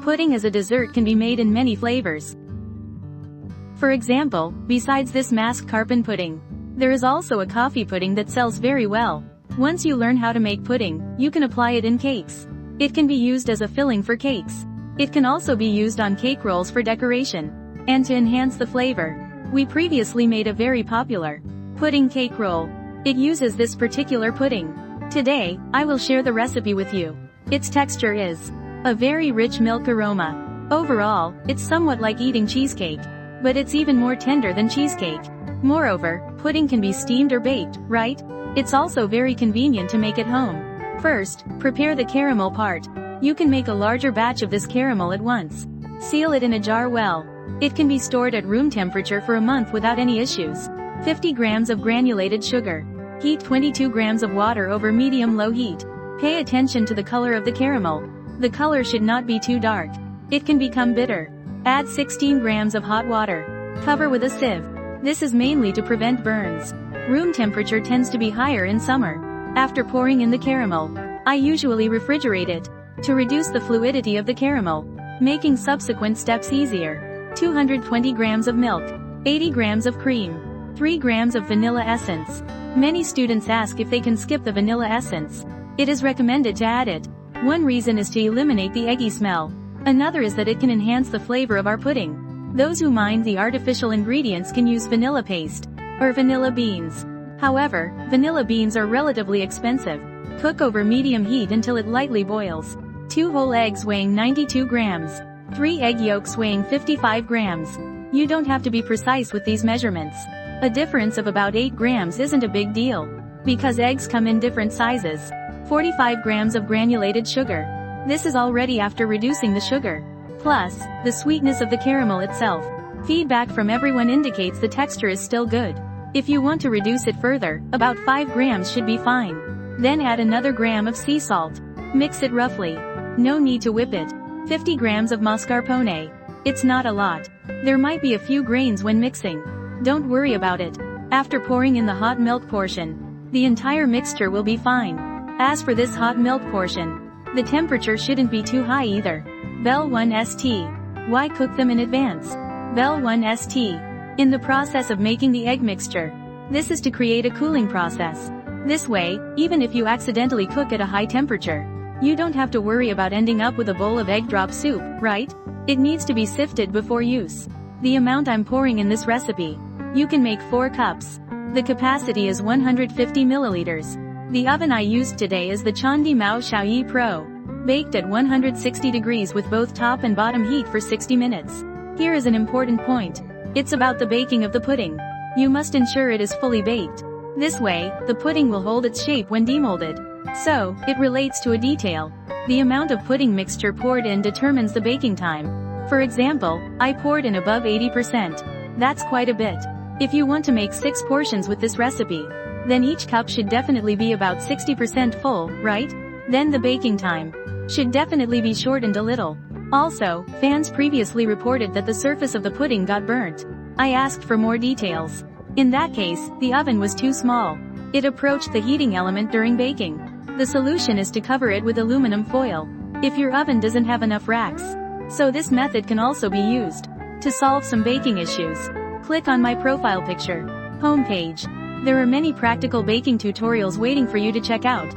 Pudding as a dessert can be made in many flavors. For example, besides this mascarpone pudding, there is also a coffee pudding that sells very well. Once you learn how to make pudding, you can apply it in cakes. It can be used as a filling for cakes. It can also be used on cake rolls for decoration. And to enhance the flavor, we previously made a very popular pudding cake roll. It uses this particular pudding. Today, I will share the recipe with you. Its texture is a very rich milk aroma. Overall, it's somewhat like eating cheesecake, but it's even more tender than cheesecake. Moreover, pudding can be steamed or baked, right? It's also very convenient to make at home. First, prepare the caramel part. You can make a larger batch of this caramel at once. Seal it in a jar well. It can be stored at room temperature for a month without any issues. 50 grams of granulated sugar. Heat 22 grams of water over medium-low heat. Pay attention to the color of the caramel. The color should not be too dark. It can become bitter. Add 16 grams of hot water. Cover with a sieve. This is mainly to prevent burns. Room temperature tends to be higher in summer. After pouring in the caramel, I usually refrigerate it to reduce the fluidity of the caramel, making subsequent steps easier. 220 grams of milk. 80 grams of cream. 3 grams of vanilla essence. Many students ask if they can skip the vanilla essence. It is recommended to add it. One reason is to eliminate the eggy smell. Another is that it can enhance the flavor of our pudding. Those who mind the artificial ingredients can use vanilla paste or vanilla beans. However, vanilla beans are relatively expensive. Cook over medium heat until it lightly boils. 2 whole eggs weighing 92 grams. 3 egg yolks weighing 55 grams. You don't have to be precise with these measurements. A difference of about 8 grams isn't a big deal, because eggs come in different sizes. 45 grams of granulated sugar. This is already after reducing the sugar. Plus, the sweetness of the caramel itself. Feedback from everyone indicates the texture is still good. If you want to reduce it further, about 5 grams should be fine. Then add another gram of sea salt. Mix it roughly. No need to whip it. 50 grams of mascarpone. It's not a lot. There might be a few grains when mixing. Don't worry about it. After pouring in the hot milk portion, the entire mixture will be fine. As for this hot milk portion, the temperature shouldn't be too high either. Bell 1 St. Why cook them in advance? Bell 1 St. In the process of making the egg mixture. This is to create a cooling process. This way, even if you accidentally cook at a high temperature, you don't have to worry about ending up with a bowl of egg drop soup, right? It needs to be sifted before use. The amount I'm pouring in this recipe, you can make 4 cups. The capacity is 150 milliliters. The oven I used today is the Chandi Mao Xiaoyi Pro. Baked at 160 degrees with both top and bottom heat for 60 minutes. Here is an important point. It's about the baking of the pudding. You must ensure it is fully baked. This way, the pudding will hold its shape when demolded. So, it relates to a detail. The amount of pudding mixture poured in determines the baking time. For example, I poured in above 80%. That's quite a bit. If you want to make 6 portions with this recipe, then each cup should definitely be about 60% full, right? Then the baking time should definitely be shortened a little. Also, fans previously reported that the surface of the pudding got burnt. I asked for more details. In that case, the oven was too small. It approached the heating element during baking. The solution is to cover it with aluminum foil, if your oven doesn't have enough racks. So this method can also be used to solve some baking issues. Click on my profile picture, homepage. There are many practical baking tutorials waiting for you to check out.